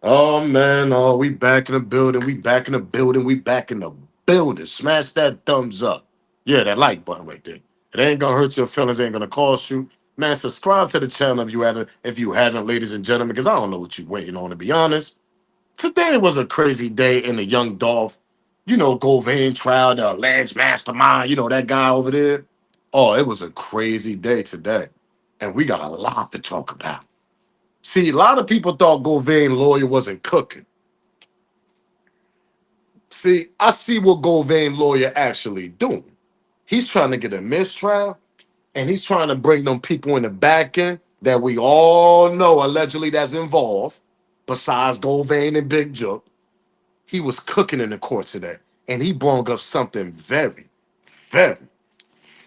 Oh man, oh we back in the building, we back in the building, we back in the building. Smash that thumbs up. Yeah, that like button right there. It ain't gonna hurt your feelings, ain't gonna cost you. Man, subscribe to the channel if you haven't, ladies and gentlemen, because I don't know what you waiting on to be honest. Today was a crazy day in the young Dolph, Govan trial, the alleged mastermind, that guy over there. Oh, it was a crazy day today. And we got a lot to talk about. See, a lot of people thought Govan lawyer wasn't cooking. See, I see what Govan lawyer actually doing. He's trying to get a mistrial, and he's trying to bring them people in the back end that we all know allegedly that's involved, besides Govan and Big Joe. He was cooking in the court today, and he brought up something very, very,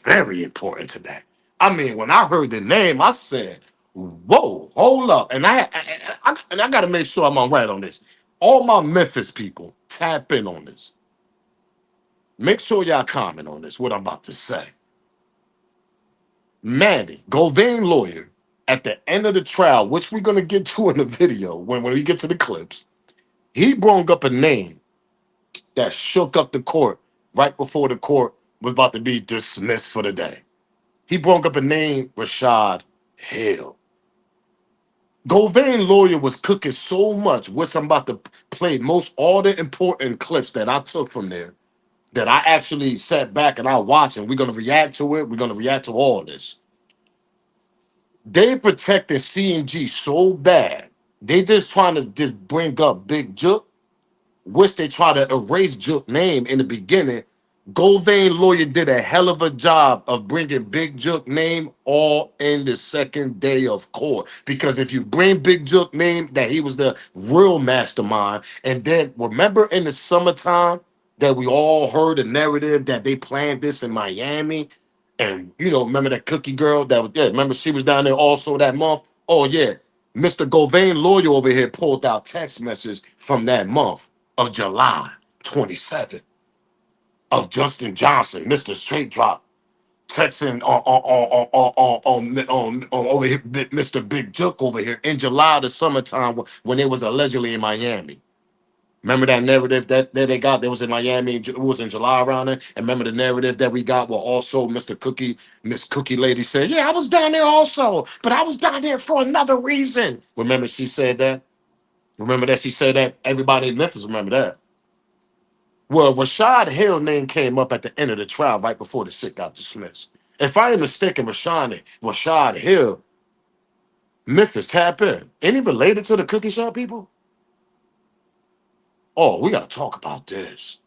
very important today. I mean, when I heard the name, I said, "Whoa, hold up!" And I got to make sure I'm on right on this. All my Memphis people, tap in on this. Make sure y'all comment on this. What I'm about to say. Manny, Govan lawyer, at the end of the trial, which we're gonna get to in the video when we get to the clips, he brought up a name that shook up the court right before the court was about to be dismissed for the day. He brought up a name, Rashad Hill. Govan lawyer was cooking so much, which I'm about to play most all the important clips that I took from there, that I actually sat back and I watched, and we're gonna react to it. We're gonna react to all this. They protected CMG so bad. They just trying to just bring up Big Jook, which they try to erase Jook name in the beginning. Govan lawyer did a hell of a job of bringing Big Jook name all in the second day of court. Because if you bring Big Jook name, that he was the real mastermind, and then remember in the summertime that we all heard a narrative that they planned this in Miami, and remember that cookie girl that was, yeah, remember she was down there also that month. Oh yeah, Mr. Govan lawyer over here pulled out text messages from that month of July 27th of Justin Johnson, Mr. Straight Drop, texting on over here, Mr. Big Jook over here in July, the summertime when it was allegedly in Miami. Remember that narrative that they got? That was in Miami. It was in July around there. And remember the narrative that we got where also Miss Cookie Lady said, "Yeah, I was down there also, but I was down there for another reason." Remember she said that? Remember that she said that? Everybody in Memphis remember that. Well, Rashad Hill name came up at the end of the trial right before the shit got dismissed. If I ain't mistaken, Rashad Hill, Memphis, tap in. Any related to the cookie shop people? Oh, we gotta talk about this.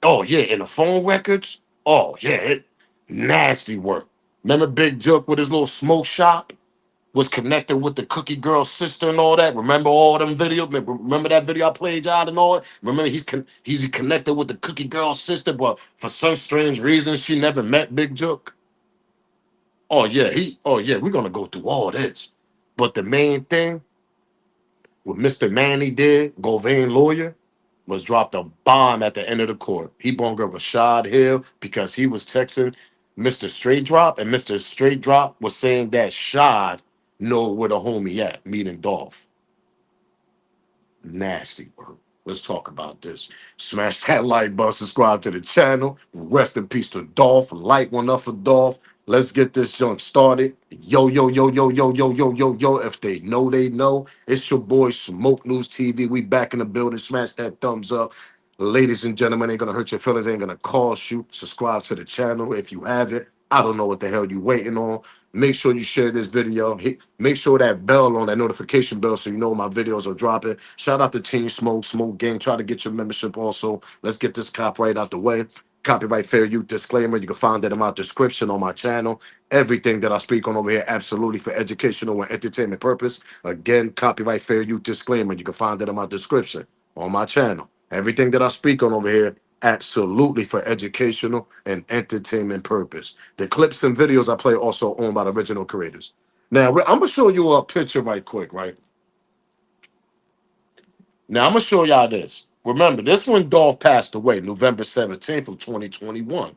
Oh yeah, in the phone records. Oh yeah, nasty work. Remember Big Jook with his little smoke shop was connected with the cookie girl sister and all that. Remember all them videos? Remember that video I played y'all and all? Remember he's connected with the cookie girl sister, but for some strange reason she never met Big Jook. Oh yeah, we're gonna go through all this. But the main thing, what Mr. Manny did, Govan lawyer, was dropped a bomb at the end of the court. He brought up Rashad Hill because he was texting Mr. Straight Drop, and Mr. Straight Drop was saying that Shad know where the homie at, meaning Dolph. Nasty work. Let's talk about this. Smash that like button, subscribe to the channel. Rest in peace to Dolph. Light one up for Dolph. Let's get this junk started. Yo, yo, yo, yo, yo, yo, yo, yo, yo. If they know, they know. It's your boy Smoke News TV. We back in the building. Smash that thumbs up. Ladies and gentlemen, ain't gonna hurt your feelings, ain't gonna cost you. Subscribe to the channel if you haven't. I don't know what the hell you waiting on. Make sure you share this video. Make sure that bell on that notification bell so you know my videos are dropping. Shout out to Team Smoke, Smoke Gang. Try to get your membership also. Let's get this copyright out the way. Copyright fair use disclaimer. You can find that in my description on my channel. Everything that I speak on over here, absolutely for educational and entertainment purpose. Again, copyright fair use disclaimer. You can find that in my description on my channel. Everything that I speak on over here, absolutely for educational and entertainment purpose. The clips and videos I play also owned by the original creators. Now, I'm gonna show you a picture right quick, right? Now, I'm gonna show y'all this. Remember, this one Dolph passed away November 17th of 2021.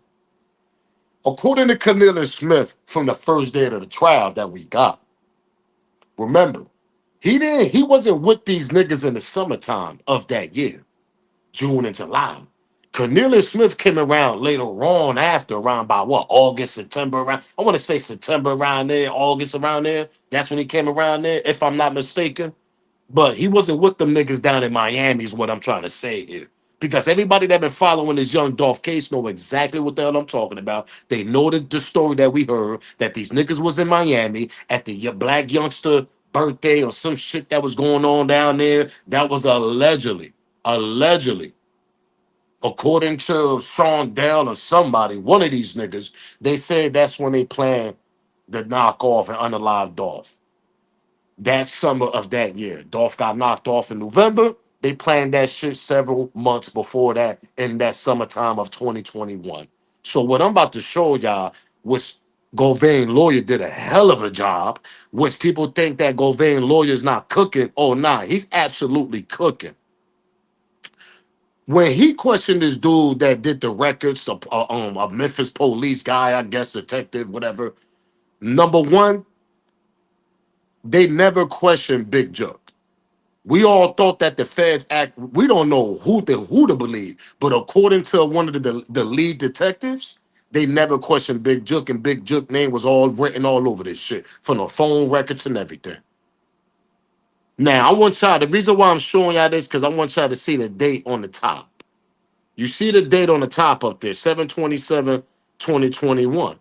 According to Cornelius Smith from the first day of the trial that we got, remember, He wasn't with these niggas in the summertime of that year, June and July. Cornelius Smith came around later on after, around by what, August, September, around, I want to say September around there, August around there. That's when he came around there, if I'm not mistaken. But he wasn't with them niggas down in Miami, is what I'm trying to say here. Because everybody that been following this young Dolph case know exactly what the hell I'm talking about. They know the story that we heard, that these niggas was in Miami at the black youngster birthday or some shit that was going on down there. That was allegedly, according to Sean Dell or somebody, one of these niggas, they said that's when they planned the knock off and unalive Dolph. That summer of that year. Dolph got knocked off in November. They planned that shit several months before that in that summertime of 2021. So what I'm about to show y'all, which Govan lawyer did a hell of a job, which people think that Govan lawyer is not cooking. Oh, nah, he's absolutely cooking. When he questioned this dude that did the records, a Memphis police guy, I guess, detective, whatever. Number one, they never questioned Big Jook. We all thought that the feds act. We don't know who to believe, but according to one of the lead detectives, they never questioned Big Jook, and Big Jook name was all written all over this shit from the phone records and everything. Now I want y'all. The reason why I'm showing y'all this because I want y'all to see the date on the top. You see the date on the top up there, 7/27/2021.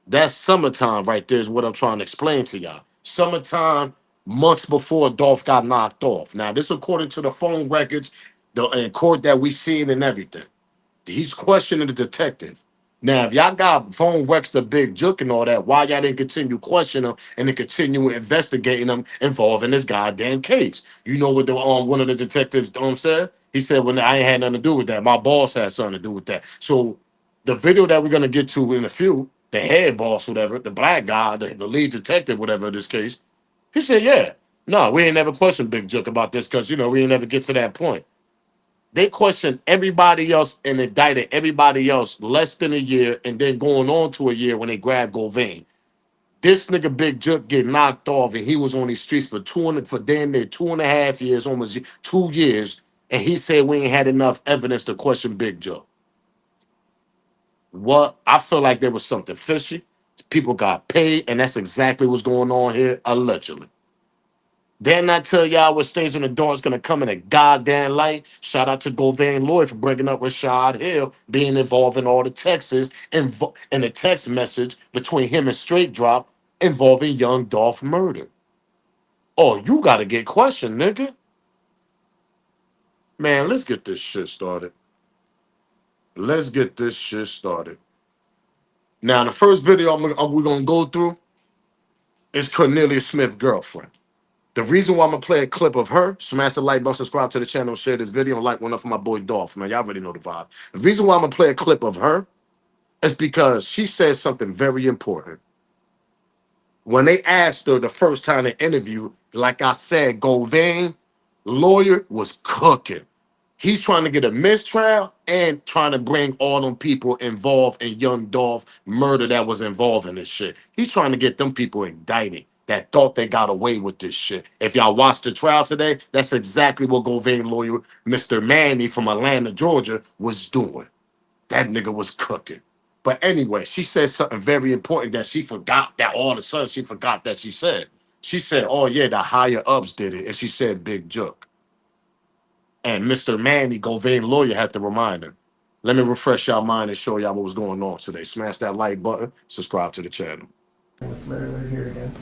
That's summertime right there is what I'm trying to explain to y'all. Summertime, months before Dolph got knocked off. Now, this according to the phone records, the in court that we seen and everything. He's questioning the detective. Now, if y'all got phone records the Big Jook and all that, why y'all didn't continue questioning him and then continue investigating him involving this goddamn case? You know what the one of the detectives said? He said, "Well, I ain't had nothing to do with that. My boss had something to do with that." So the video that we're gonna get to in a few, the head boss, whatever, the black guy, the lead detective, whatever in this case, he said, "Yeah, no, we ain't never questioned Big Jook about this because we ain't never get to that point." They questioned everybody else and indicted everybody else less than a year, and then going on to a year when they grabbed Govan. This nigga Big Jook get knocked off, and he was on these streets for damn near 2.5 years, almost 2 years, and he said we ain't had enough evidence to question Big Jook. What? I feel like there was something fishy. People got paid, and that's exactly what's going on here, allegedly. Then I tell y'all what stays in the door is gonna come in a goddamn light. Shout out to Govan Lloyd for breaking up Rashad Hill, being involved in all the texts and the text message between him and Straight Drop involving young Dolph murder. Oh, you gotta get questioned, nigga. Man, let's get this shit started. Let's get this shit started. Now, the first video we're gonna go through is Cornelius Smith's girlfriend. The reason why I'm gonna play a clip of her, smash the like button, subscribe to the channel, share this video, and like one up for my boy Dolph, man. Y'all already know the vibe. The reason why I'm gonna play a clip of her is because she said something very important. When they asked her the first time in the interview, like I said, Govan, lawyer, was cooking. He's trying to get a mistrial and trying to bring all them people involved in young Dolph murder that was involved in this shit. He's trying to get them people indicted that thought they got away with this shit. If y'all watched the trial today, that's exactly what Govan lawyer, Mr. Manny from Atlanta, Georgia, was doing. That nigga was cooking. But anyway, she said something very important that she forgot, that all of a sudden she forgot that she said. She said, oh yeah, the higher ups did it. And she said Big Jook. And Mr. Manny, Govan lawyer, had to remind her. Let me refresh y'all mind and show y'all what was going on today. Smash that like button, subscribe to the channel. Literally here again.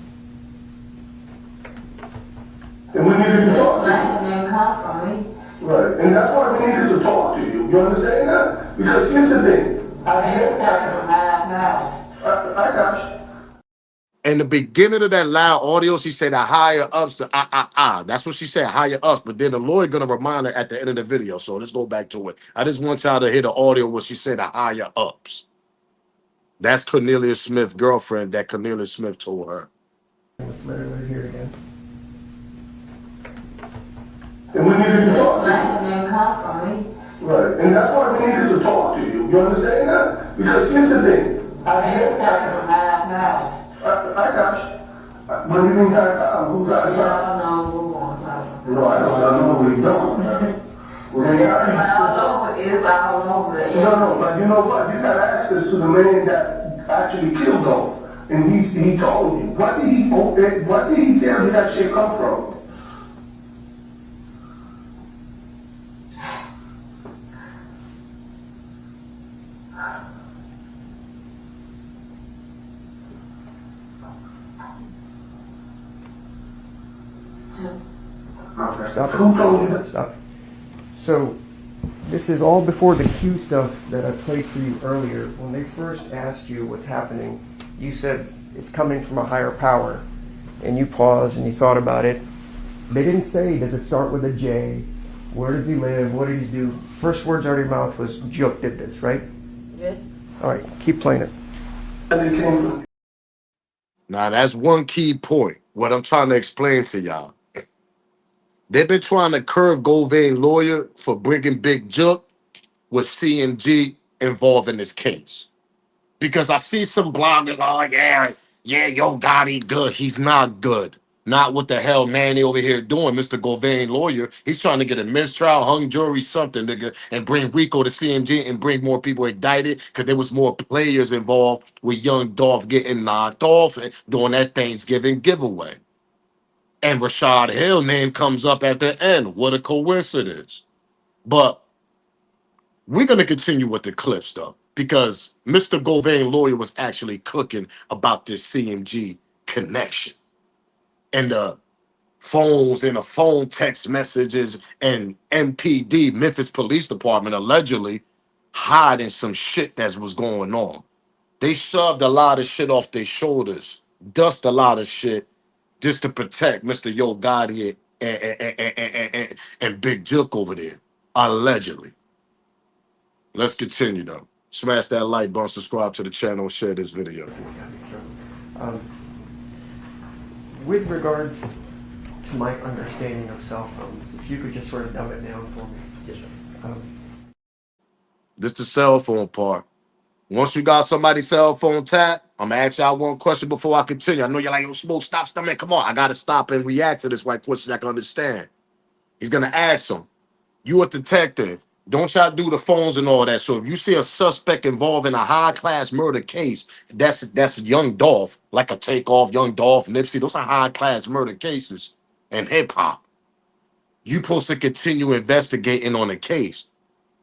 And we needed to talk to you. That didn't come from me. Right. And that's why we needed to talk to you. You understand that? Because here's the thing. I hear that from half now. I got you. In the beginning of that loud audio, she said the higher ups, That's what she said, higher ups. But then the lawyer gonna remind her at the end of the video. So let's go back to it. I just want y'all to hear the audio where she said the higher ups. That's Cornelius Smith's girlfriend that Cornelius Smith told her. Literally here again. And we needed to talk to you. That didn't come from me. Right. And that's why we needed to talk to you. You understand that? Because here's the thing. I hear that from half now. I got you. What do you mean half hour? Who got it? Yeah, I don't know. No, I know we don't. All over, it's all over. No, but you know what? You got access to the man that actually killed Dolph, and he told you. What did he tell you that shit come from? Stop it. Who told you that? Stop. So, this is all before the Q stuff that I played for you earlier. When they first asked you what's happening, you said it's coming from a higher power. And you paused and you thought about it. They didn't say, does it start with a J? Where does he live? What did he do? First words out of your mouth was, Juk did this, right? Yes. All right, keep playing it. And it came from. Now, that's one key point. What I'm trying to explain to y'all. They've been trying to curve Govan lawyer for bringing Big Juk with CMG involved in this case. Because I see some bloggers, oh, yeah, yo, God, he good. He's not good. Not what the hell Manny over here doing, Mr. Govan lawyer. He's trying to get a mistrial, hung jury, something, nigga, and bring Rico to CMG and bring more people indicted because there was more players involved with young Dolph getting knocked off and doing that Thanksgiving giveaway. And Rashad Hill name comes up at the end. What a coincidence. But we're going to continue with the clip stuff because Mr. Govan lawyer was actually cooking about this CMG connection and the phones and the phone text messages and MPD, Memphis Police Department, allegedly hiding some shit that was going on. They shoved a lot of shit off their shoulders, dust a lot of shit just to protect Mr. Yo Gotti and Big Juk over there, allegedly. Let's continue though. Smash that like button, subscribe to the channel, share this video. Um, with regards to my understanding of cell phones, if you could just sort of dumb it down for me. Yes, sir. This the cell phone part. Once you got somebody's cell phone tapped, I'm gonna ask y'all one question before I continue. I know you're like, yo, Smoke, stop, man. Come on, I gotta stop and react to this right question I can understand. He's gonna ask him, you a detective. Don't y'all do the phones and all that. So if you see a suspect involved in a high-class murder case, that's young Dolph, like a Takeoff, young Dolph, Nipsey. Those are high-class murder cases in hip-hop. You supposed to continue investigating on the case,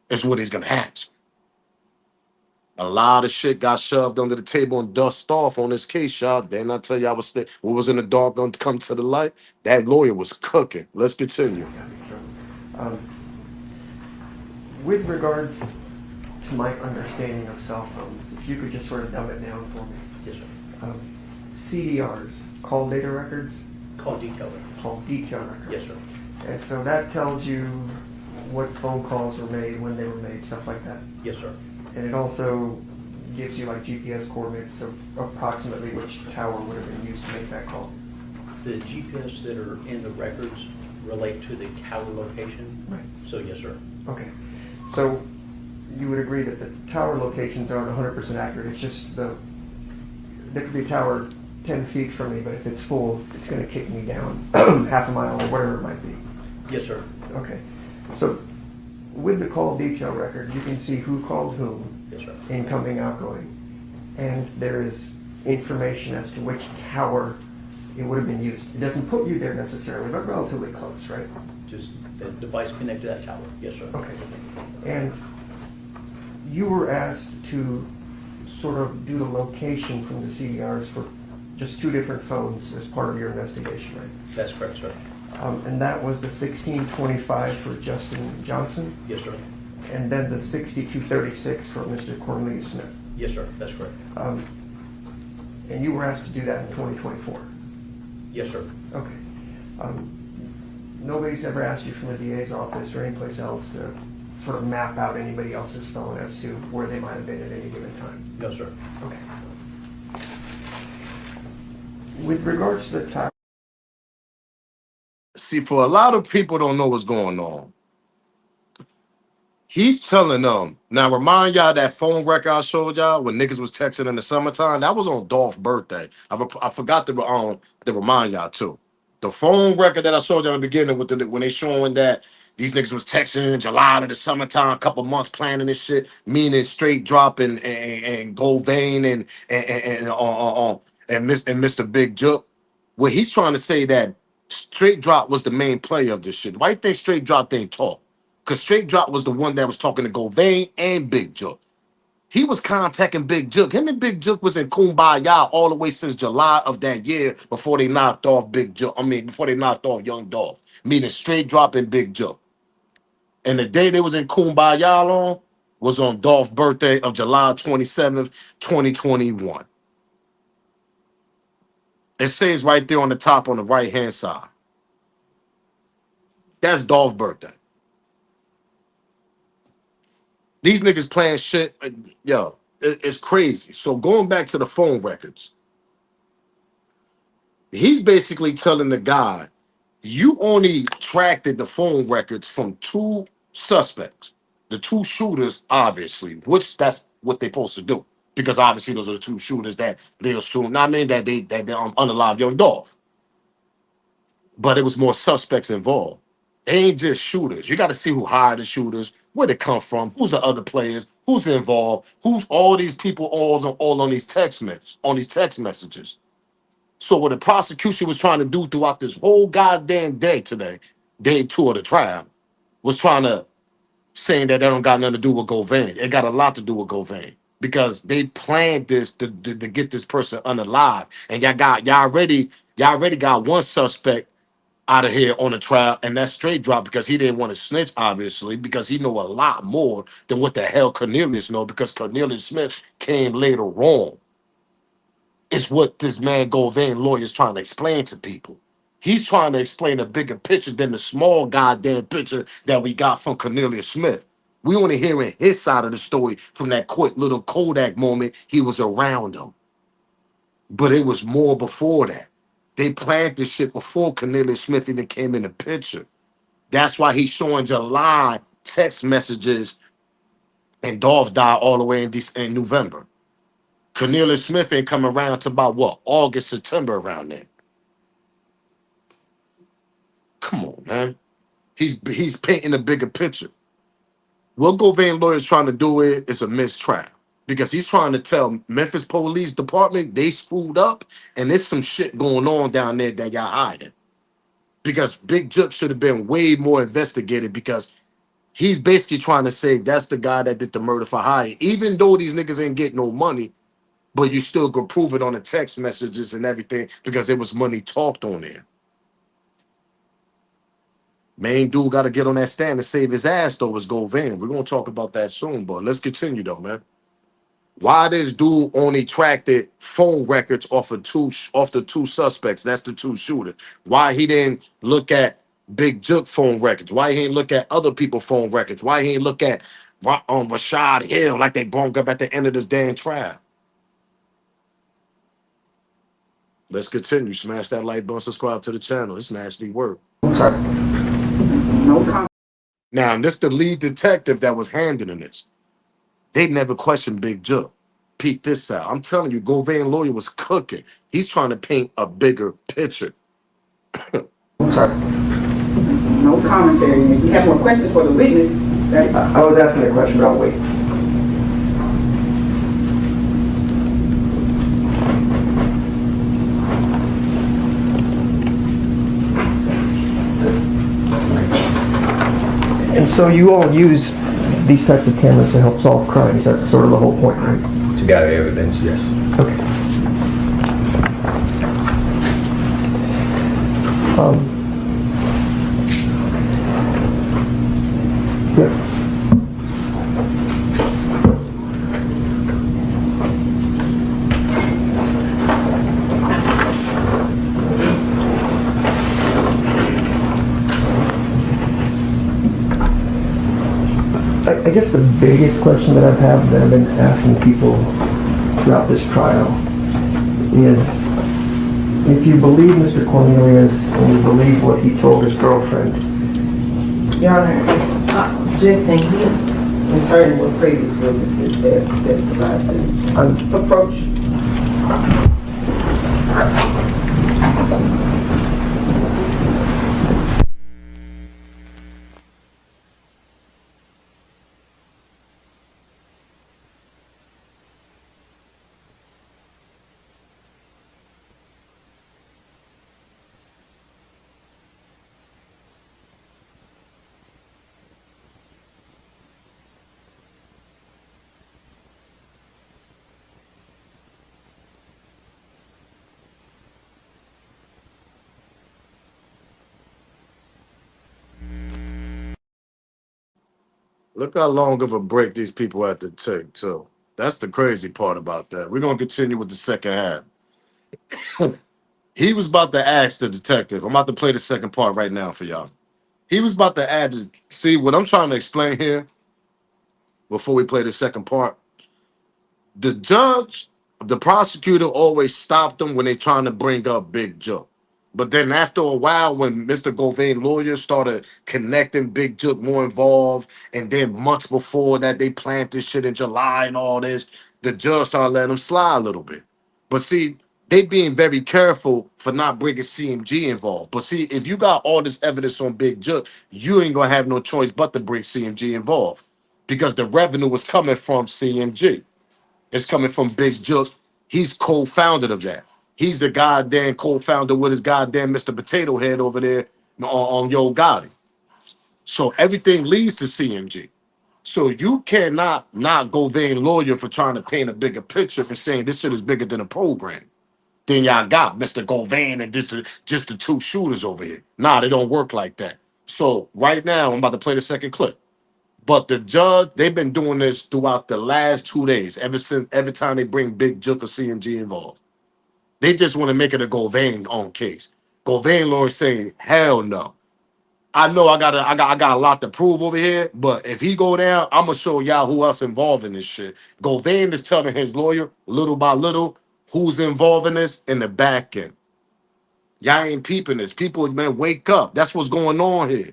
is what he's gonna ask. A lot of shit got shoved under the table and dust off on this case, y'all. Didn't I tell y'all what was in the dark gonna come to the light? That lawyer was cooking. Let's continue. Um, with regards to my understanding of cell phones, if you could just sort of dumb it down for me. Yes, sir. CDRs, call data records, Call detail records. call detail records. Yes, sir. And so that tells you what phone calls were made, when they were made, stuff like that. Yes, sir. And it also gives you like GPS coordinates of approximately which tower would have been used to make that call. The GPS that are in the records relate to the tower location. Right. So, yes, sir. Okay. So you would agree that the tower locations aren't 100% accurate. It's just there could be a tower 10 feet from me, but if it's full, it's going to kick me down half a mile or whatever it might be. Yes, sir. Okay. So with the call detail record, you can see who called whom, Yes, sir. incoming, outgoing, and there is information as to which tower it would have been used. It doesn't put you there necessarily, but relatively close, right? Just the device connected to that tower. Yes, sir. Okay. And you were asked to sort of do the location from the CDRs for just two different phones as part of your investigation, right? That's correct, sir. And that was the 1625 for Justin Johnson, Yes, sir. and then the 6236 for Mr. Cornelius Smith. Yes, sir. That's correct. And you were asked to do that in 2024. Yes, sir. Okay. Nobody's ever asked you from the DA's office or anyplace else to sort of map out anybody else's phone as to where they might have been at any given time? No, sir. Okay. With regards to the tower, See, for a lot of people don't know what's going on. He's telling them, now remind y'all that phone record I showed y'all when niggas was texting in the summertime, that was on Dolph's birthday. I forgot to remind y'all too. The phone record that I showed you at the beginning with when they showing that these niggas was texting in July of the summertime, a couple months planning this shit, meaning straight drop and Govan and Mr. Big Jook. Where he's trying to say that straight drop was the main player of this shit. Why you think straight drop didn't talk? Because straight drop was the one that was talking to Govan and Big Jook. He was contacting Big Jook. Him and Big Jook was in Kumbaya all the way since July of that year before they knocked off Big Jook. I mean, before they knocked off Young Dolph. Meaning straight dropping Big Jook. And the day they was in Kumbaya on was on Dolph's birthday of July 27th, 2021. It says right there on the top on the right-hand side. That's Dolph's birthday. These niggas playing shit. Yo, it's crazy. So going back to the phone records, he's basically telling the guy, you only tracked the phone records from two suspects, the two shooters, obviously, which that's what they're supposed to do. Because obviously those are the two shooters that they assume, not mean that they unalive Young Dolph. But it was more suspects involved. They ain't just shooters. You got to see who hired the shooters, where they come from, who's the other players, who's involved, who's all these people all on these text messages. So what the prosecution was trying to do throughout this whole goddamn day today, day 2 of the trial, was trying to saying that don't got nothing to do with Govan. It got a lot to do with Govan because they planned this to get this person unalive. And y'all already got one suspect out of here on the trial, and that's straight drop because he didn't want to snitch, obviously, because he know a lot more than what the hell Cornelius know, because Cornelius Smith came later on. It's what this man Govan lawyer is trying to explain to people. He's trying to explain a bigger picture than the small goddamn picture that we got from Cornelius Smith. We only hearing his side of the story from that quick little Kodak moment he was around him. But it was more before that. They planned this shit before Cornelius Smith even came in the picture. That's why he's showing July text messages and Dolph died all the way in November. Cornelius Smith ain't come around to about what? August, September around then. Come on, man. He's painting a bigger picture. What Govan lawyer's trying to do is a mistrial. Because he's trying to tell Memphis Police Department they screwed up and there's some shit going on down there that y'all hiding. Because Big Jook should have been way more investigated because he's basically trying to say that's the guy that did the murder for hire. Even though these niggas ain't get no money, but you still could prove it on the text messages and everything because there was money talked on there. Main dude got to get on that stand and save his ass, though, was Govan. We're going to talk about that soon, but let's continue, though, man. Why this dude only tracked the phone records off the two suspects? That's the two shooters. Why he didn't look at Big Jook phone records? Why he didn't look at other people's phone records? Why he didn't look at Rashad Hill like they brought up at the end of this damn trial? Let's continue. Smash that like button, subscribe to the channel. It's nasty work. Sorry. No comment. Now, this the lead detective that was handling this. They never questioned Big Jook. Peep this out. I'm telling you, Govan lawyer was cooking. He's trying to paint a bigger picture. Sorry. No commentary. If you have more questions for the witness, that's I was asking a question about weight. And so you all use these types of cameras to help solve crimes. That's sort of the whole point, right? To gather evidence, yes. Okay. Yeah. I guess the biggest question that I've been asking people throughout this trial is, if you believe Mr. Cornelius and you believe what he told his girlfriend. Your Honor, objecting his concerning what previous witnesses said testified to. Approach. Look how long of a break these people had to take, too. That's the crazy part about that. We're gonna continue with the second half. He was about to ask the detective. I'm about to play the second part right now for y'all. He was about to add, see what I'm trying to explain here before we play the second part. The judge, the prosecutor always stopped them when they trying to bring up Big Joe. But then after a while, when Mr. Govan lawyers started connecting Big Jook more involved, and then months before that they planned this shit in July and all this, the judge started letting them slide a little bit. But see, they being very careful for not bringing CMG involved. But see, if you got all this evidence on Big Jook, you ain't gonna have no choice but to bring CMG involved because the revenue was coming from CMG. It's coming from Big Jook. He's co-founder of that. He's the goddamn co-founder with his goddamn Mr. Potato Head over there on Yo Gotti. So everything leads to CMG. So you cannot not go vain lawyer for trying to paint a bigger picture for saying this shit is bigger than a program. Then y'all got Mr. Govan and this is just the two shooters over here. Nah, they don't work like that. So right now, I'm about to play the second clip. But the judge, they've been doing this throughout the last 2 days, every time they bring Big Jook or CMG involved. They just want to make it a Govan on case. Govan lawyer saying, hell no. I know I got a lot to prove over here, but if he go down, I'm gonna show y'all who else involved in this shit. Govan is telling his lawyer little by little who's involved in this in the back end. Y'all ain't peeping this. People, man, wake up. That's what's going on here.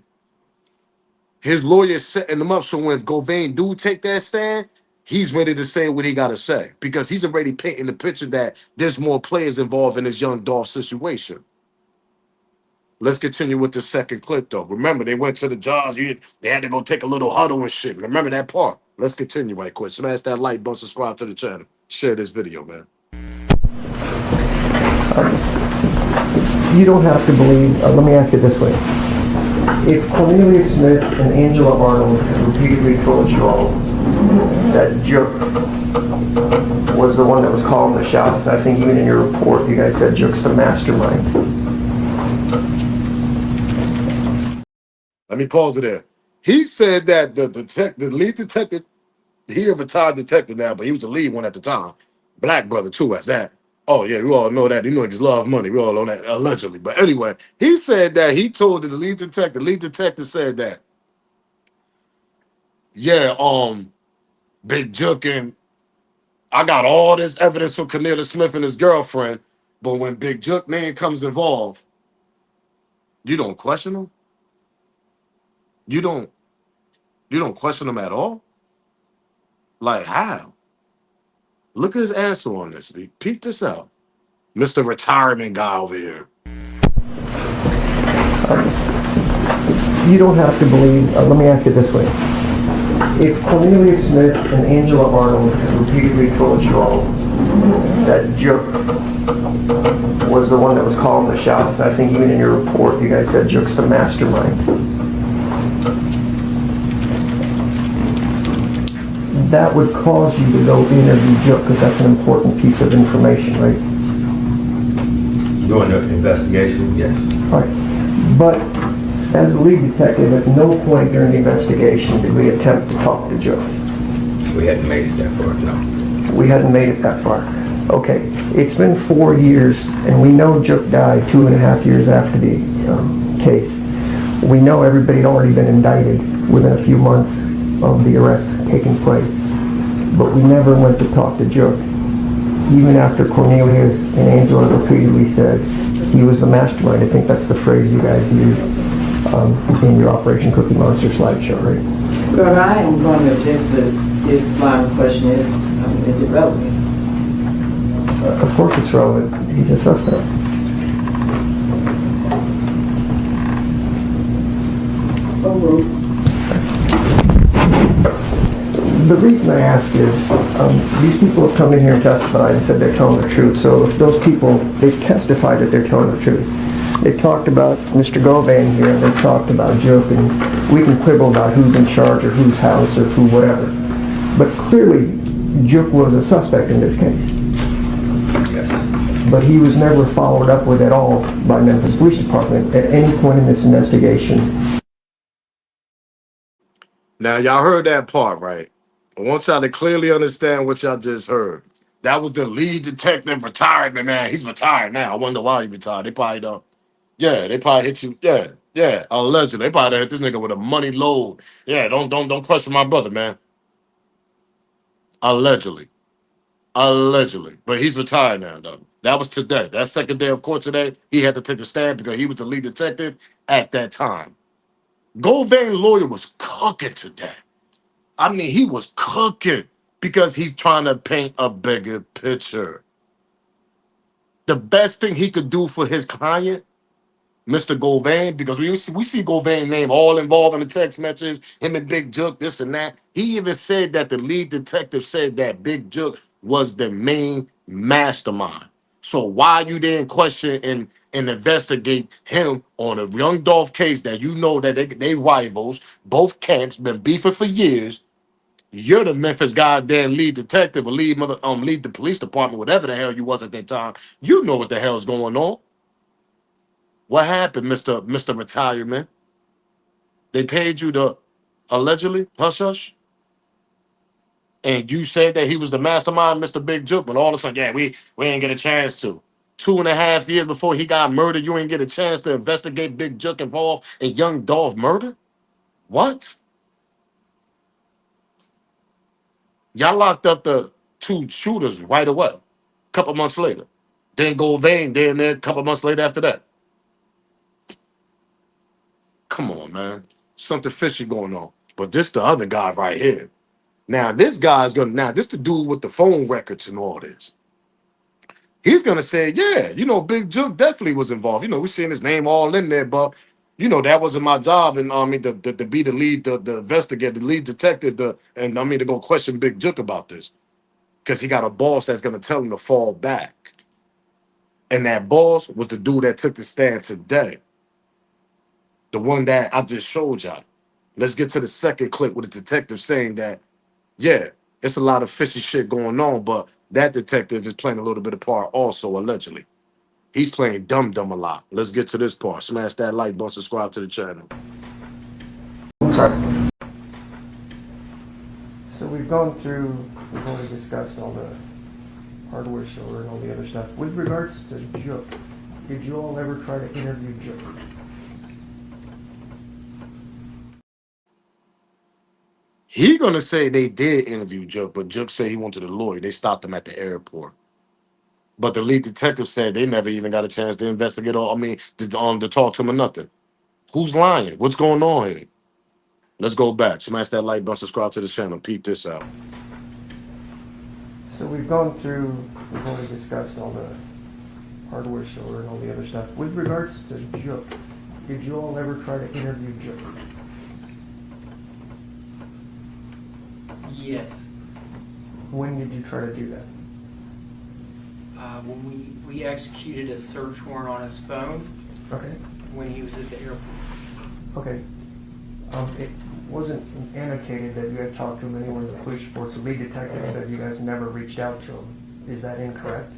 His lawyer is setting him up so when Govan do take that stand, he's ready to say what he got to say because he's already painting the picture that there's more players involved in this young Dolph situation. Let's continue with the second clip, though. Remember, they went to the jars. They had to go take a little huddle and shit. Remember that part. Let's continue right quick. Smash that like button, subscribe to the channel. Share this video, man. You don't have to believe, let me ask it this way. If Cornelia Smith and Angela Arnold had repeatedly told you all that Jook was the one that was calling the shots, I think even in your report you guys said Jook's the mastermind. Let me pause it there. He said that the lead detective, he a retired detective now, but he was the lead one at the time. Black brother too, as that. Oh yeah, we all know that. You know he just love money. We all know that allegedly. But anyway, he said that he told the lead detective. The lead detective said that, yeah, Big Jook and I got all this evidence from Cornelia Smith and his girlfriend, but when Big Jook name comes involved, you don't question him. You don't question him at all. Like how? Look at his answer on this. Peep this out. Mr. Retirement guy over here. You don't have to believe, let me ask it this way. If Cornelia Smith and Angela Arnold had repeatedly told you all that Jook was the one that was calling the shots, I think even in your report you guys said Jook's the mastermind. That would cause you to go interview Jook because that's an important piece of information, right? Doing the investigation, yes. All right. But as a lead detective, at no point during the investigation did we attempt to talk to Jook. We hadn't made it that far, no. We hadn't made it that far. Okay. It's been 4 years, and we know Jook died 2.5 years after the case. We know everybody had already been indicted within a few months of the arrest taking place. But we never went to talk to Jook. Even after Cornelius and Angela repeatedly said he was the mastermind. I think that's the phrase you guys used in your Operation Cookie Monster slideshow, right? Well, I am going to object to this line of question is it relevant? Of course it's relevant. He's a suspect. The reason I ask is these people have come in here and testified and said they're telling the truth. So if those people, they've testified that they're telling the truth. They talked about Mr. Govan here, and they talked about Jook, and we can quibble about who's in charge or whose house or who whatever. But clearly, Jook was a suspect in this case. Yes. But he was never followed up with at all by Memphis Police Department at any point in this investigation. Now y'all heard that part, right? I want y'all to clearly understand what y'all just heard. That was the lead detective retirement, man. He's retired now. I wonder why he retired. They probably don't. Yeah, they probably hit you. Yeah, yeah. Allegedly, they probably hit this nigga with a money load. Yeah, don't question my brother, man. Allegedly, allegedly, but he's retired now, though. That was today. That second day of court today. He had to take a stand because he was the lead detective at that time. Govan lawyer was cooking today. I mean, he was cooking because he's trying to paint a bigger picture. The best thing he could do for his client, Mr. Govan, because we see Govan name all involved in the text messages, him and Big Jook, this and that. He even said that the lead detective said that Big Jook was the main mastermind. So why you didn't question and investigate him on a young Dolph case that you know that they rivals, both camps, been beefing for years. You're the Memphis goddamn lead detective or lead the police department, whatever the hell you was at that time. You know what the hell's going on. What happened, Mr. Retirement? They paid you to allegedly hush hush, and you said that he was the mastermind, Mr. Big Jook, but all of a sudden, yeah, we ain't get a chance to. 2.5 years before he got murdered, you ain't get a chance to investigate Big Jook involved in young Dolph murder? What? Y'all locked up the two shooters right away, a couple months later. Then Govan, then there a couple months later after that. Come on, man. Something fishy going on. But this the other guy right here. Now, this the dude with the phone records and all this. He's gonna say, yeah, Big Jook definitely was involved. We seen his name all in there, but that wasn't my job. And I mean, to be the lead, the investigator, the lead detective, and I mean to go question Big Jook about this. Because he got a boss that's gonna tell him to fall back. And that boss was the dude that took the stand today. The one that I just showed y'all. Let's get to the second clip with the detective saying that, yeah, it's a lot of fishy shit going on, but that detective is playing a little bit of part also, allegedly. He's playing dumb a lot. Let's get to this part. Smash that like button, subscribe to the channel. I'm sorry. So we've already discussed all the hardware store and all the other stuff. With regards to Jook, did you all ever try to interview Jook? He gonna say they did interview Jook, but Jook said he wanted a lawyer. They stopped him at the airport. But the lead detective said they never even got a chance to investigate to talk to him or nothing. Who's lying? What's going on here? Let's go back. Smash that like button, subscribe to the channel. Peep this out. So we've already discussed all the hardware store and all the other stuff. With regards to Jook, did you all ever try to interview Jook? Yes. When did you try to do that? When we executed a search warrant on his phone Okay. when he was at the airport. Okay. It wasn't annotated that you had talked to him anywhere in the police report. The lead detective said you guys never reached out to him. Is that incorrect?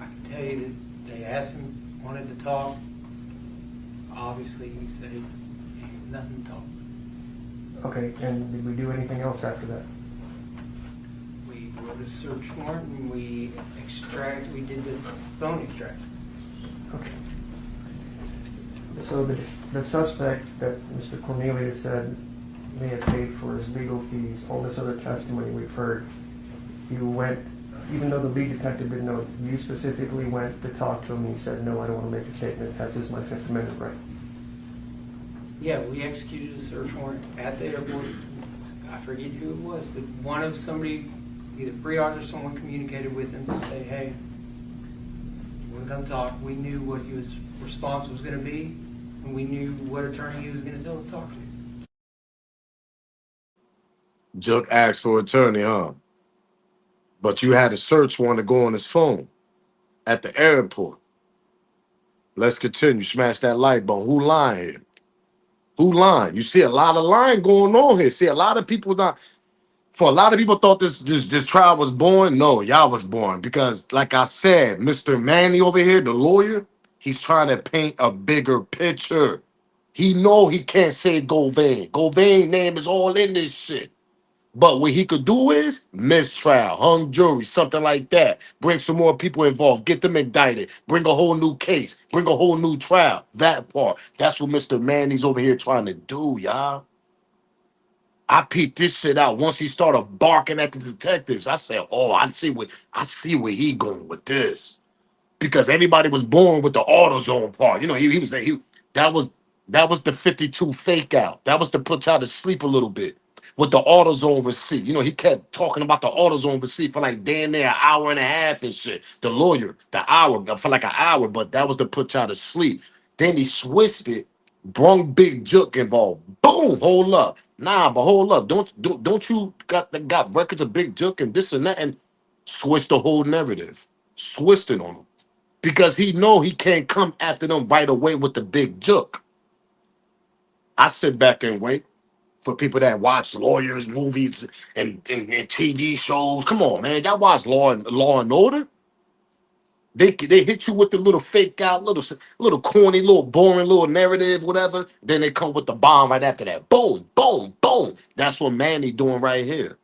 I can tell you that they asked him, wanted to talk. Obviously, he said he had nothing to talk. Okay, and did we do anything else after that? We wrote a search warrant and we did the phone extraction. Okay. So the suspect that Mr. Cornelius said may have paid for his legal fees, all this other testimony we've heard, you went, even though the lead detective didn't know, you specifically went to talk to him and he said, no, I don't want to make a statement, as is my Fifth Amendment right. Yeah, we executed a search warrant at the airport. I forget who it was, but either Friot or someone communicated with him to say, hey, you want to come talk. We knew what his response was going to be, and we knew what attorney he was going to tell us to talk to. Jook asked for attorney, huh? But you had a search warrant to go on his phone at the airport. Let's continue. Smash that like button. Who lying here? Who lying? You see a lot of lying going on here. See a lot of people not. For a lot of people thought this trial was boring. No, y'all was boring because, like I said, Mr. Manny over here, the lawyer, he's trying to paint a bigger picture. He know he can't save Govan. Govan name is all in this shit. But what he could do is mistrial, hung jury, something like that. Bring some more people involved, get them indicted, bring a whole new case, bring a whole new trial. That part. That's what Mr. Manny's over here trying to do, y'all. I peeped this shit out once he started barking at the detectives. I said, "Oh, I see where he going with this." Because everybody was born with the AutoZone part. You know, he was saying that was that was the 52 fake out. That was to put y'all to sleep a little bit with the AutoZone receipt. You know, he kept talking about the AutoZone receipt for like damn near an hour and a half and shit. The lawyer, the hour for like an hour, but that was to put y'all to sleep. Then he switched it, brung Big Jook involved. Boom, hold up. Nah, but hold up. Don't you got records of Big Jook and this and that and switched the whole narrative. Switched it on him because he know he can't come after them right away with the big joke. I sit back and wait for people that watch lawyers, movies, and TV shows. Come on, man, y'all watch Law and Order. They hit you with the little fake out, little corny, little boring, little narrative, whatever. Then they come with the bomb right after that. Boom, boom, boom. That's what Manny doing right here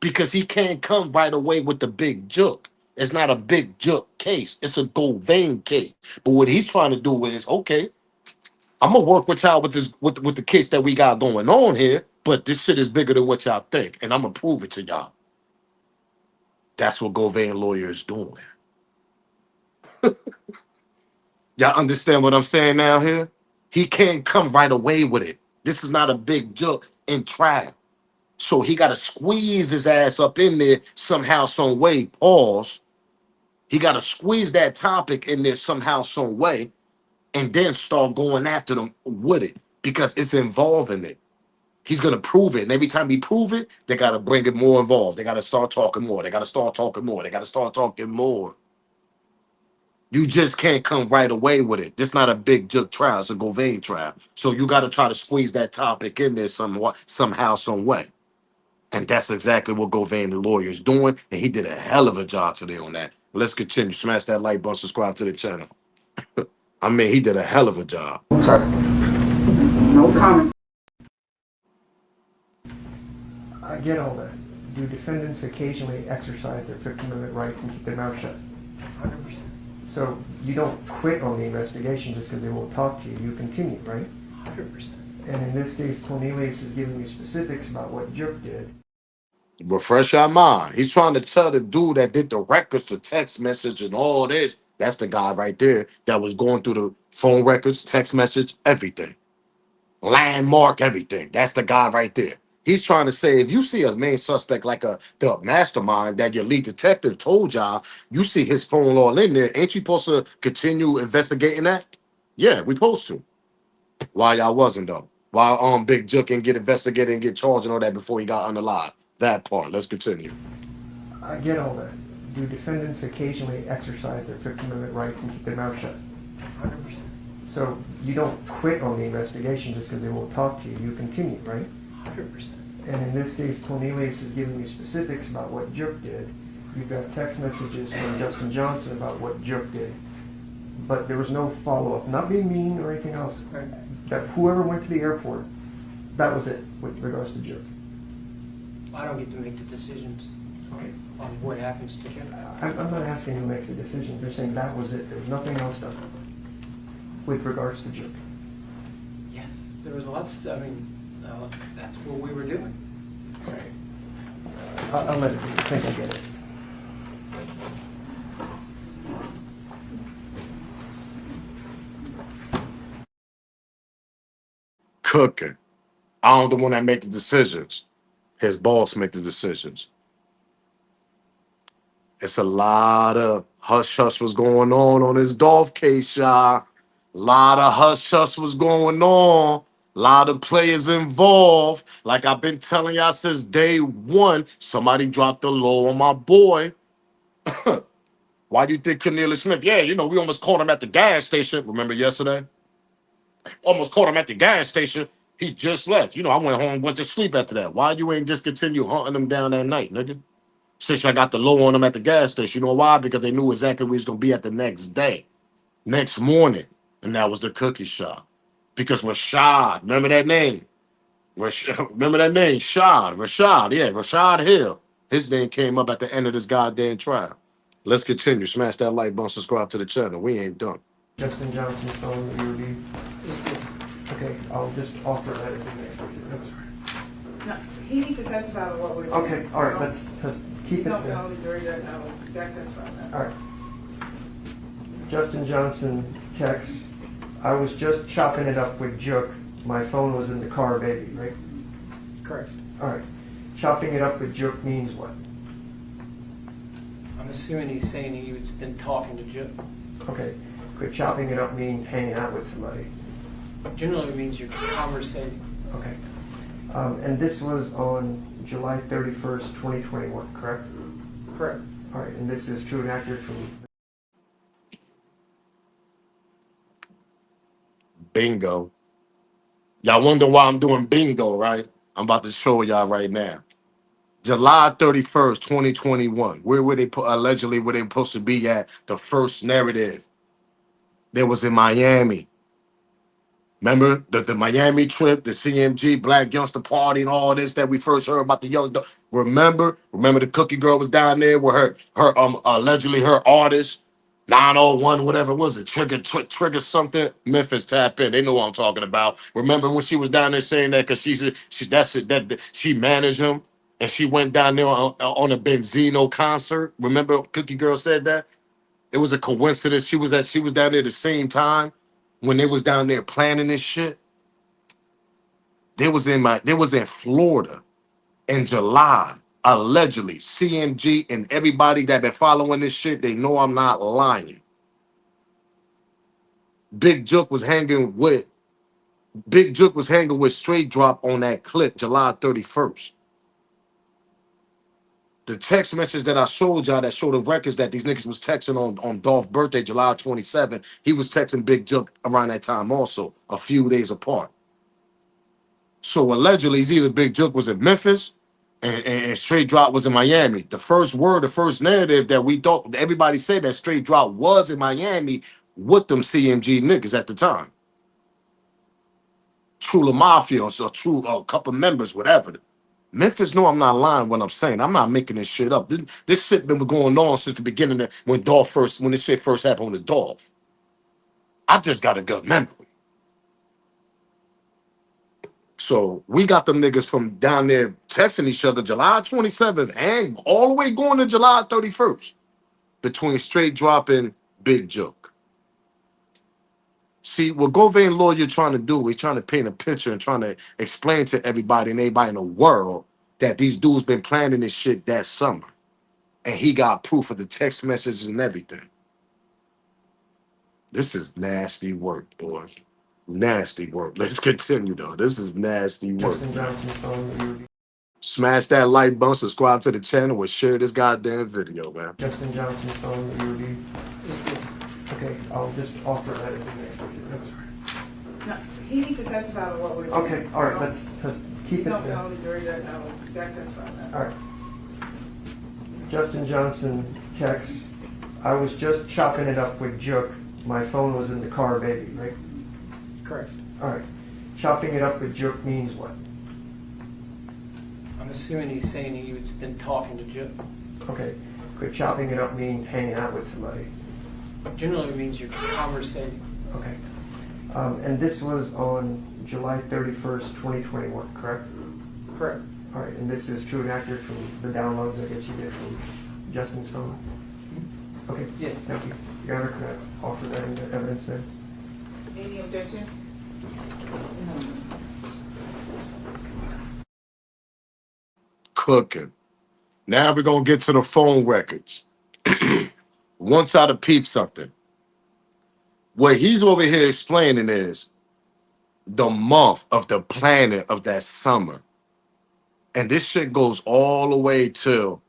because he can't come right away with the big joke. It's not a big joke case. It's a Govan case. But what he's trying to do is, okay, I'm gonna work with y'all with this with the case that we got going on here, but this shit is bigger than what y'all think, and I'm gonna prove it to y'all. That's what Govan lawyer is doing. Y'all understand what I'm saying now here? He can't come right away with it. This is not a big joke in trial. So he got to squeeze his ass up in there somehow, some way. Pause. He got to squeeze that topic in there somehow, some way, and then start going after them with it because it's involving it. He's gonna prove it, and every time he prove it, they gotta bring it more involved. They gotta start talking more. They gotta start talking more. They gotta start talking more. You just can't come right away with it. This not a big jug trial; it's a Govan trial. So you gotta try to squeeze that topic in there somewhat, somehow, some way. And that's exactly what Govan the lawyer is doing, and he did a hell of a job today on that. Let's continue. Smash that like button, subscribe to the channel. I mean, he did a hell of a job. I'm sorry. No comment. I get all that. Do defendants occasionally exercise their Fifth Amendment rights and keep their mouth shut? 100%. So you don't quit on the investigation just because they won't talk to you. You continue, right? 100%. And in this case, Cornelius is giving you specifics about what Jerk did. Refresh our mind. He's trying to tell the dude that did the records, the text message, and all this. That's the guy right there that was going through the phone records, text message, everything, landmark, everything. That's the guy right there. He's trying to say if you see a main suspect like the mastermind that your lead detective told y'all, you see his phone all in there. Ain't you supposed to continue investigating that? Yeah, we supposed to. Why y'all wasn't though? Why Big Jook and get investigated and get charged and all that before he got unalive? That part. Let's continue. I get all that. Do defendants occasionally exercise their Fifth Amendment rights and keep their mouth shut? 100%. So you don't quit on the investigation just because they won't talk to you. You continue, right? 100%. And in this case, Cornelius is giving you specifics about what Jerk did. You've got text messages from Justin Johnson about what Jerk did. But there was no follow-up. Not being mean or anything else. That whoever went to the airport, that was it with regards to Jerk. I don't get to make the decisions Okay. on what happens to Jim. I'm not asking who makes the decision. They're saying that was it. There was nothing else done with regards to Jerk. Yes, there was lots. I mean, that's what we were doing. Okay. I'll let it be. I think I get it. Cooking. I'm the one that make the decisions. His boss make the decisions. It's a lot of hush hush was going on this Dolph case, y'all. A lot of hush hush was going on. A lot of players involved. Like I've been telling y'all since day one, somebody dropped the low on my boy. Why do you think Cornelius Smith? Yeah, you know, we almost caught him at the gas station. Remember yesterday? Almost caught him at the gas station. He just left. You know, I went home, went to sleep after that. Why you ain't just continue hunting him down that night, nigga? Since I got the low on him at the gas station. You know why? Because they knew exactly where he was going to be at the next day, next morning. And that was the cookie shop. Because Rashad, remember that name? Remember that name? Rashad, yeah, Rashad Hill. His name came up at the end of this goddamn trial. Let's continue. Smash that like button, subscribe to the channel. We ain't done. Justin Johnson's phone that you reviewed? Okay, I'll just offer that as an exhibit. I'm sorry. No, he needs to testify on what we're doing. Okay, all right, let's keep it No, there. no, the jury doesn't know. You got to testify on that. All right. Justin Johnson texts, I was just chopping it up with Jook. My phone was in the car, baby, right? Correct. All right. Chopping it up with Jook means what? I'm assuming he's saying he's been talking to Joe. Okay. Could chopping it up mean hanging out with somebody? Generally it means you're conversating. Okay. And this was on July 31st, 2021, correct? Correct. All right, and this is true and accurate from... Bingo. Y'all wonder why I'm doing bingo, right? I'm about to show y'all right now. July 31st, 2021. Where were they allegedly where they supposed to be at? The first narrative. They was in Miami. Remember the Miami trip, the CMG Black Youngster Party, and all this that we first heard about the young. Remember the Cookie Girl was down there with her allegedly her artist 901 whatever it was it trigger something. Memphis tap in. They know what I'm talking about. Remember when she was down there saying that because she that's it that she managed him and she went down there on a Benzino concert. Remember Cookie Girl said that. It was a coincidence. She was down there the same time when they was down there planning this shit. They was in Florida in July, allegedly. CMG and everybody that been following this shit, they know I'm not lying. Big Jook was hanging with Straight Drop on that clip July 31st. The text message that I showed y'all that showed the records that these niggas was texting on Dolph's birthday, July 27th, he was texting Big Jook around that time also, a few days apart. So allegedly, it's either Big Jook was in Memphis and Straight Drop was in Miami. The first narrative that we thought, everybody said that Straight Drop was in Miami with them CMG niggas at the time. True La Mafia or True, a couple members, whatever. Memphis know I'm not lying when I'm saying I'm not making this shit up. This shit been going on since the beginning of when this shit first happened with Dolph. I just got a good memory. So we got them niggas from down there texting each other July 27th and all the way going to July 31st between Straight Drop and Big Joke. See, what Govan lawyer trying to do is trying to paint a picture and trying to explain to everybody and everybody in the world that these dudes been planning this shit that summer. And he got proof of the text messages and everything. This is nasty work, boy. Nasty work. Let's continue, though. This is nasty work. Justin Johnson's phone that you reviewed? Smash that like button, subscribe to the channel, and share this goddamn video, man. Justin Johnson's phone that you reviewed? Okay, I'll just offer that as an exhibit. I'm sorry. No, he needs to testify on what we're doing. Okay, all right, let's keep it No, there. no, the jury doesn't know. You got to testify on that. All right. Justin Johnson texts, I was just chopping it up with Jook. My phone was in the car, baby, right? Correct. All right. Chopping it up with Jook means what? I'm assuming he's saying he's been talking to Joe. Okay. Could chopping it up mean hanging out with somebody? Generally it means you're conversating. Okay. And this was on July 31st, 2021, correct? Correct. All right, and this is true and accurate from the downloads I guess you did from Justin's phone? Okay. Yes. Thank you. Your Honor, can I offer that into evidence then? Any objection? No. Cooking. Now we're going to get to the phone records. Once I to peep something. What he's over here explaining is the month of the planet of that summer. And this shit goes all the way to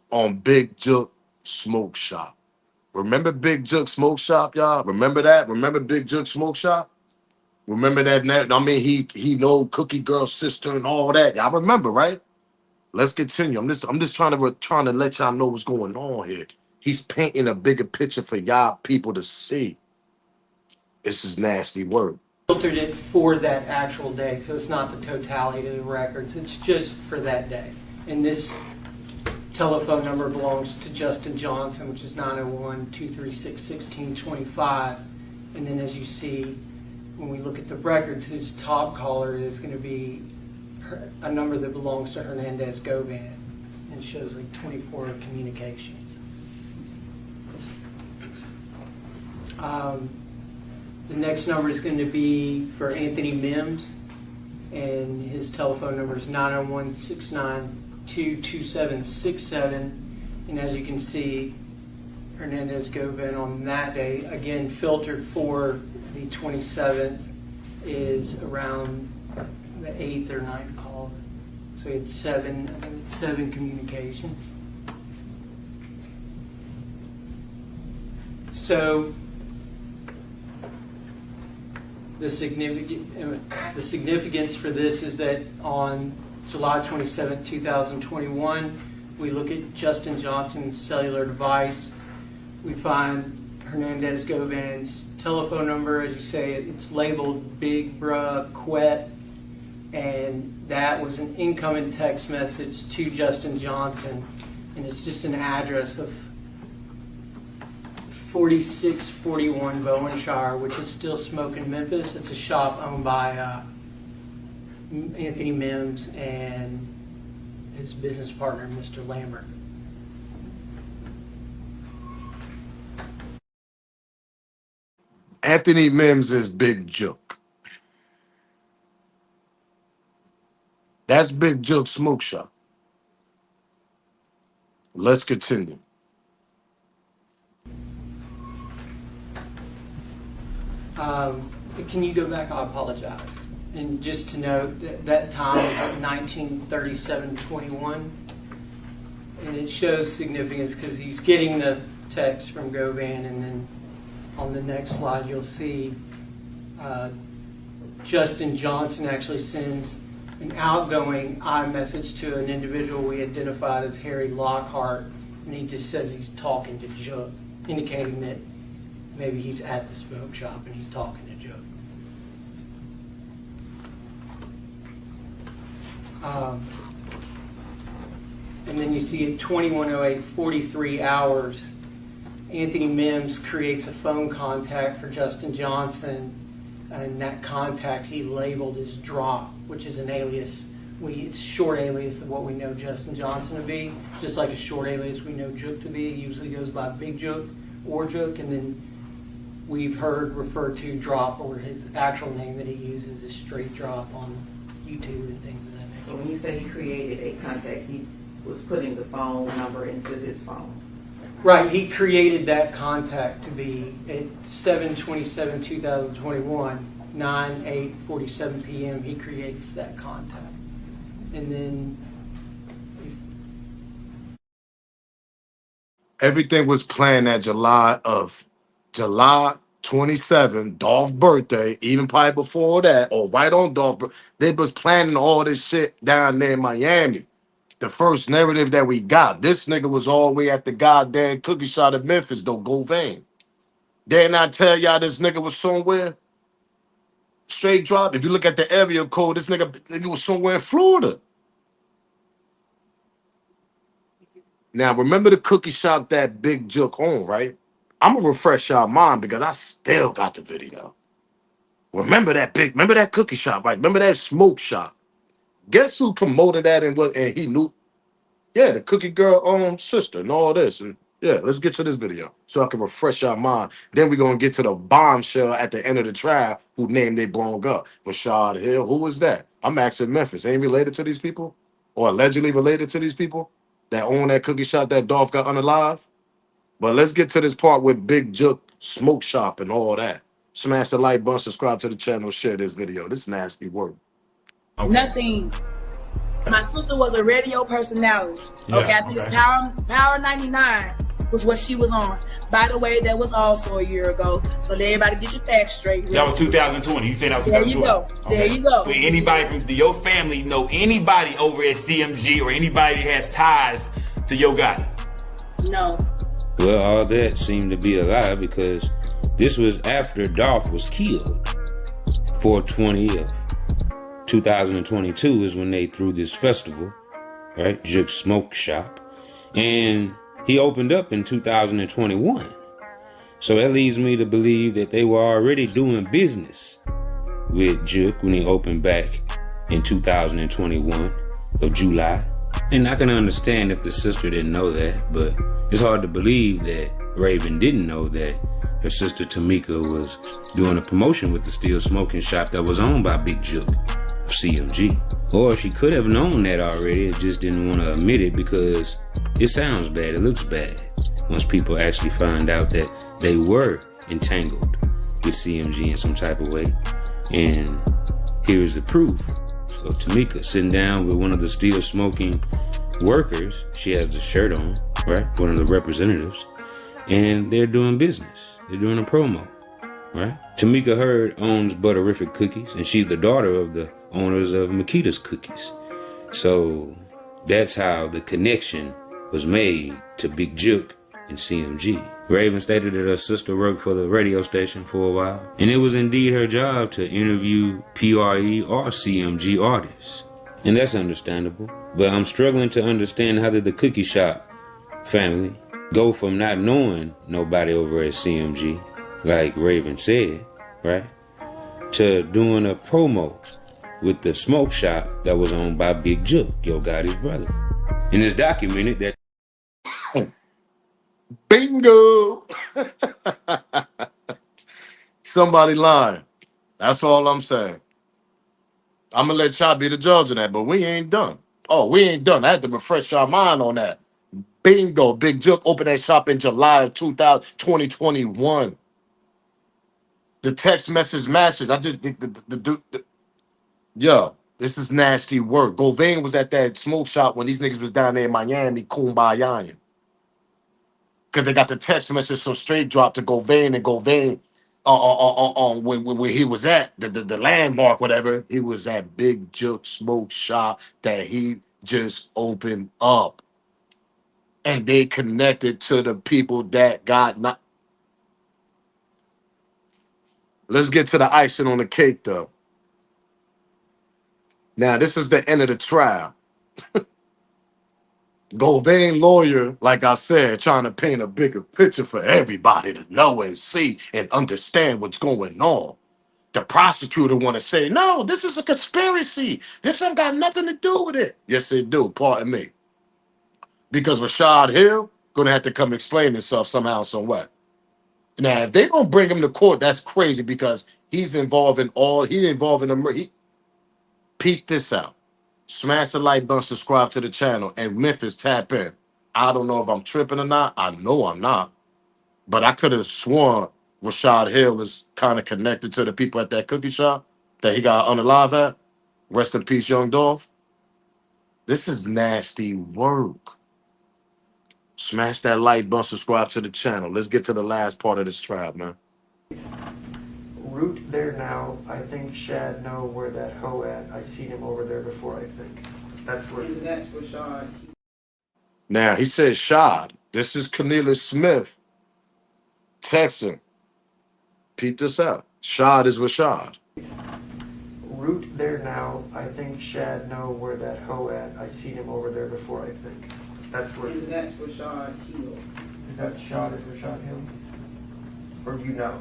on Big Jook Smoke Shop. Remember Big Jook Smoke Shop, y'all? Remember that? Remember Big Jook Smoke Shop? Remember that? I mean, he know Cookie Girl's sister and all that. Y'all remember, right? Let's continue. I'm just trying to let y'all know what's going on here. He's painting a bigger picture for y'all people to see. This is nasty work. filtered it for that actual day, so it's not the totality of the records. It's just for that day. And this telephone number belongs to Justin Johnson, which is 901-236-1625. And then as you see, when we look at the records, his top caller is going to be a number that belongs to Hernandez Govan, and shows like 24 communications. The next number is going to be for Anthony Mims, and his telephone number is 901-692-2767. And as you can see, Hernandez Govan on that day, again filtered for the 27th, is around the 8th or 9th call. So he had seven communications. So the significance for this is that on July 27, 2021, we look at Justin Johnson's cellular device. We find Hernandez Govan's telephone number. As you say, it's labeled Big Bruh Quet, and that was an incoming text message to Justin Johnson, and it's just an address of 4641 Bowenshire, which is still smoking Memphis. It's a shop owned by Anthony Mims and his business partner, Mr. Lambert. Anthony Mims is Big Joke. That's Big Joke Smoke Shop. Let's continue. Can you go back? I apologize. And just to note, that time was at 1937-21, and it shows significance because he's getting the text from Govan, and then on the next slide you'll see Justin Johnson actually sends an outgoing iMessage to an individual we identified as Harry Lockhart, and he just says he's talking to Jook, indicating that maybe he's at the smoke shop and he's talking to Jook. And then you see at 21:08, 43 hours, Anthony Mims creates a phone contact for Justin Johnson, and that contact he labeled as Drop, which is an alias. It's short alias of what we know Justin Johnson to be, just like a short alias we know Jook to be. He usually goes by Big Jook or Jook, and then we've heard referred to Drop, or his actual name that he uses is Straight Drop on YouTube and things of that nature. So when you say he created a contact, he was putting the phone number into this phone. Right, he created that contact to be at 7/27/2021, 9/8:47 p.m. He creates that contact, and then Everything was planned at July 27, Dolph's birthday, even probably before that, or right on Dolph. They was planning all this shit down there in Miami. The first narrative that we got, this nigga was all the way at the goddamn cookie shop in Memphis, though, Govan. Didn't I tell y'all this nigga was somewhere? Straight Drop. If you look at the area code, this nigga was somewhere in Florida. Now, remember the cookie shop that Big Jook owned, right? I'm going to refresh y'all mind because I still got the video. Remember that cookie shop, right? Remember that smoke shop? Guess who promoted that and he knew? Yeah, the cookie girl sister and all this. And yeah, let's get to this video so I can refresh our mind. Then we're going to get to the bombshell at the end of the trial who named they brung up. Rashad Hill, who was that? I'm asking Memphis. Ain't related to these people? Or allegedly related to these people that own that cookie shop that Dolph got unalive? But let's get to this part with Big Jook smoke shop and all that. Smash the like button, subscribe to the channel, share this video. This is nasty work. Okay. Nothing. My sister was a radio personality. Yeah, okay, I think it's Power 99 was what she was on. By the way, that was also a year ago. So let everybody get your facts straight. Really. That was 2020. You said that was 2020. There you go. Okay. There you go. Do anybody from your family know anybody over at CMG or anybody that has ties to Yo Gotti? No. Well, all that seemed to be a lie because this was after Dolph was killed. 4/20 of 2022 is when they threw this festival, right? Juke Smoke Shop. And he opened up in 2021. So that leads me to believe that they were already doing business with Juke when he opened back in 2021 of July. And I can understand if the sister didn't know that, but it's hard to believe that Raven didn't know that her sister Tamika was doing a promotion with the Still Smoking Shop that was owned by Big Juke of CMG. Or she could have known that already, it just didn't want to admit it because it sounds bad, it looks bad once people actually find out that they were entangled with CMG in some type of way. And here's the proof. So Tamika sitting down with one of the Still Smoking workers, she has the shirt on, right? One of the representatives, and they're doing business. They're doing a promo, right? Tamika Hurd owns Butterific Cookies, and she's the daughter of the owners of Makita's Cookies. So that's how the connection was made to Big Juke and CMG. Raven stated that her sister worked for the radio station for a while, and it was indeed her job to interview PRE or CMG artists. And that's understandable, but I'm struggling to understand how did the cookie shop family go from not knowing nobody over at CMG, like Raven said, right, to doing a promo with the smoke shop that was owned by Big Juke, Yo Gotti's brother. And it's documented that Bingo! Somebody lying. That's all I'm saying. I'm gonna let Chop be the judge of that, but we ain't done. Oh, we ain't done. I had to refresh our mind on that. Bingo! Big Juke opened that shop in July of 2021. The text message matches. I just yo, this is nasty work. Govan was at that smoke shop when these niggas was down there in Miami, kumbayaing. Because they got the text message so straight dropped to Govan, and Govan, where he was at, the landmark, whatever, he was at Big Juke Smoke Shop that he just opened up. And they connected to the people that got not. Let's get to the icing on the cake, though. Now, this is the end of the trial. Govan lawyer, like I said, trying to paint a bigger picture for everybody to know and see and understand what's going on. The prosecutor want to say, no, this is a conspiracy. This ain't got nothing to do with it. Yes, it do, pardon me. Because Rashad Hill gonna have to come explain himself somehow, some way. Now, if they gonna bring him to court, that's crazy because he's involved in the murder. Peep this out. Smash the like button, subscribe to the channel, and Memphis tap in. I don't know if I'm tripping or not. I know I'm not. But I could have sworn Rashad Hill was kind of connected to the people at that cookie shop that he got unalive at. Rest in peace, young Dolph. This is nasty work. Smash that like button, subscribe to the channel. Let's get to the last part of this trial, man. Root there now. I think Shad know where that hoe at. I seen him over there before, I think. That's where. And that's what Rashad. Now, he says Shad. This is Cornelius Smith texting. Peep this out. Shad is Rashad. Root there now. I think Shad know where that hoe at. I seen him over there before, I think. That's where. And that's Rashad Hill. Is that Shad is Rashad Hill? Or do you know?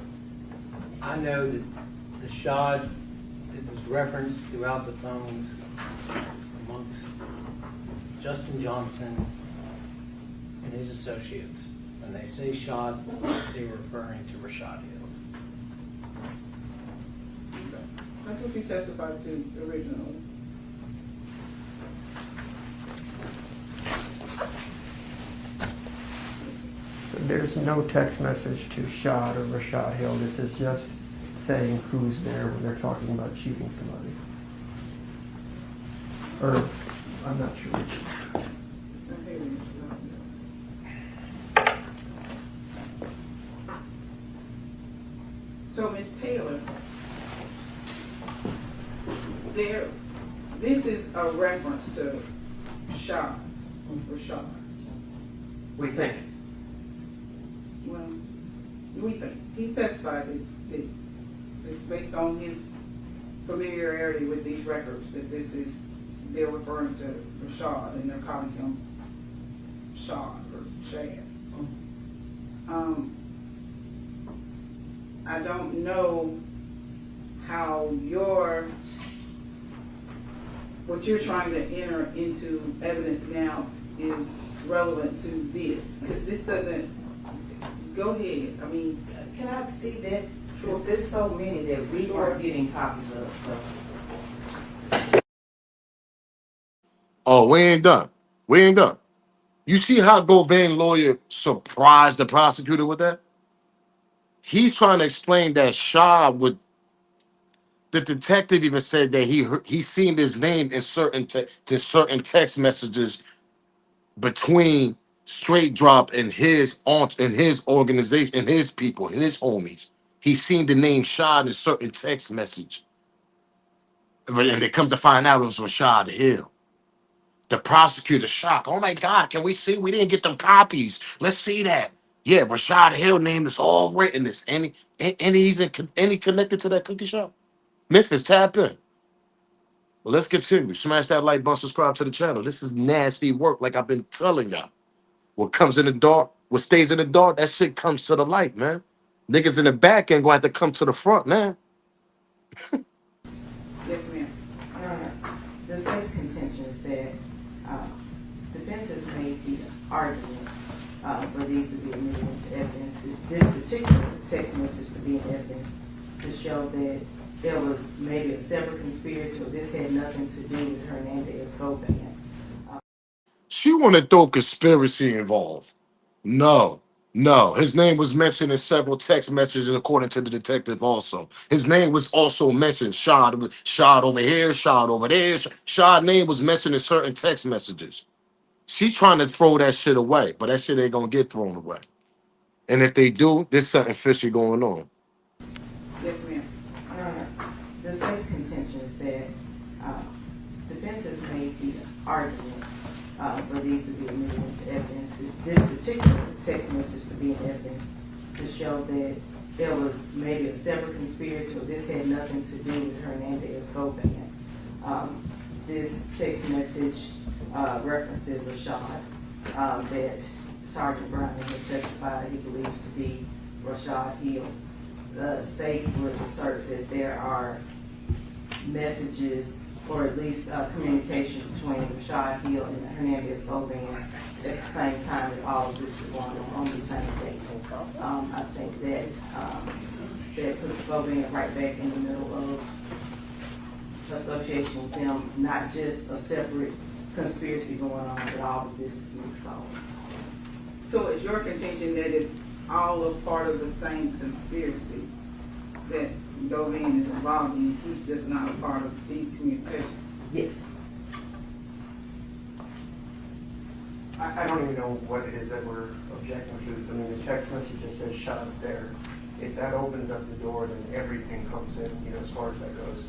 I know that the Shad that was referenced throughout the phones amongst Justin Johnson and his associates. When they say Shad, they were referring to Rashad Hill. That's what you testified to originally. So there's no text message to Shad or Rashad Hill. This is just saying who's there when they're talking about shooting somebody. Or, I'm not sure which. So, Ms. Taylor, this is a reference to Rashad. We think. Well, we think. He testified that based on his familiarity with these records, that they're referring to Rashad and they're calling him Shad or Shad. I don't know how what you're trying to enter into evidence now is relevant to this, because this doesn't, go ahead, I mean. Can I see that? Sure. There's so many that we are getting copies of. So. Oh, we ain't done. We ain't done. You see how Govan lawyer surprised the prosecutor with that? He's trying to explain that Shah would. The detective even said that he seen his name in certain text messages between Straight Drop and his organization and his people and his homies. He seen the name Shah in a certain text message, and they come to find out it was Rashad Hill. The prosecutor shocked. Oh my God, can we see? We didn't get them copies. Let's see that. Yeah, Rashad Hill name is all written. This and he connected to that cookie shop. Memphis, tap in. Well, let's continue. Smash that like button, subscribe to the channel. This is nasty work, like I've been telling y'all. What comes in the dark, what stays in the dark, that shit comes to the light, man. Niggas in the back end gonna have to come to the front, man. Yes, ma'am. The state's contention is that defense has made the argument for these to be admitted into evidence, this particular text message to be in evidence, to show that there was maybe a separate conspiracy, or this had nothing to do with Hernandez Govan. She want to throw conspiracy involved. No. His name was mentioned in several text messages, according to the detective. Also, his name was also mentioned. Shot over here, shot over there. Shot name was mentioned in certain text messages. She's trying to throw that shit away, but that shit ain't gonna get thrown away. And if they do, there's something fishy going on. Yes, ma'am. The state's contention is that defense has made the argument for these to be admitted into evidence, this particular text message to be in evidence, to show that there was maybe a separate conspiracy, or this had nothing to do with Hernandez Govan. This text message references a shot that Sergeant Brown has testified he believes to be Rashad Hill. The state would assert that there are messages, or at least communication between Rashad Hill and Hernandez Govan at the same time that all of this is going on the same day. I think that that puts Govan right back in the middle of association with them, not just a separate conspiracy going on, but all of this is mixed up. So it's your contention that it's all a part of the same conspiracy that Govan is involved in, he's just not a part of these communications? Yes. I don't even know what it is that we're objecting to. I mean, the text message just says shots there. If that opens up the door, then everything comes in, as far as that goes.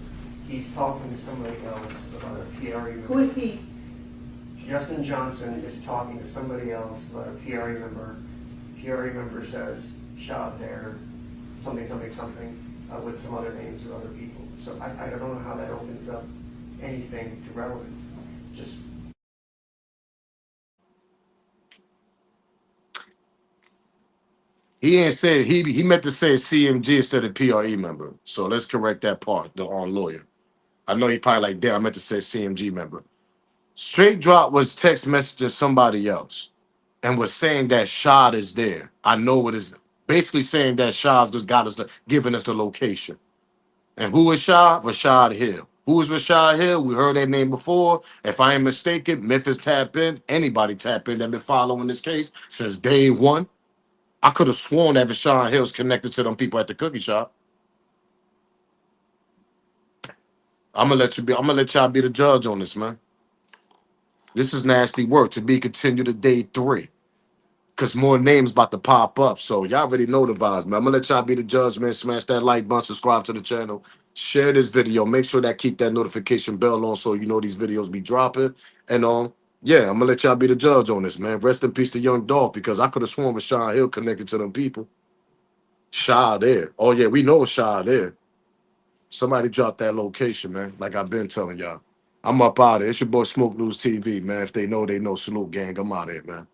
He's talking to somebody else about a PRE member. Who is he? Justin Johnson is talking to somebody else about a PRE member. PRE member says shot there, something, with some other names or other people. So I don't know how that opens up anything to relevance. Just He ain't said he meant to say CMG instead of PRE member. So let's correct that part. The lawyer. I know he probably like, damn, I meant to say CMG member. Straight Drop was text messaging somebody else and was saying that Shad is there. I know what is basically saying that Shad's just got us giving us the location. And who is Shad? Rashad Hill. Who is Rashad Hill? We heard that name before. If I ain't mistaken, Memphis tap in. Anybody tap in that been following this case since day one. I could have sworn that Rashad Hill's connected to them people at the cookie shop. I'm gonna let y'all be the judge on this, man. This is nasty work to be continued to day 3. Cause more names about to pop up. So y'all already know the vibes, man. I'm gonna let y'all be the judge, man. Smash that like button, subscribe to the channel, share this video. Make sure that keep that notification bell on so you know these videos be dropping. And yeah, I'm gonna let y'all be the judge on this, man. Rest in peace to young Dolph, because I could have sworn Rashad Hill connected to them people. Shah there. Oh yeah, we know Shah there. Somebody drop that location, man. Like I've been telling y'all. I'm up out of it. It's your boy Smoke News TV, man. If they know, they know. Salute, gang. I'm out of here, man.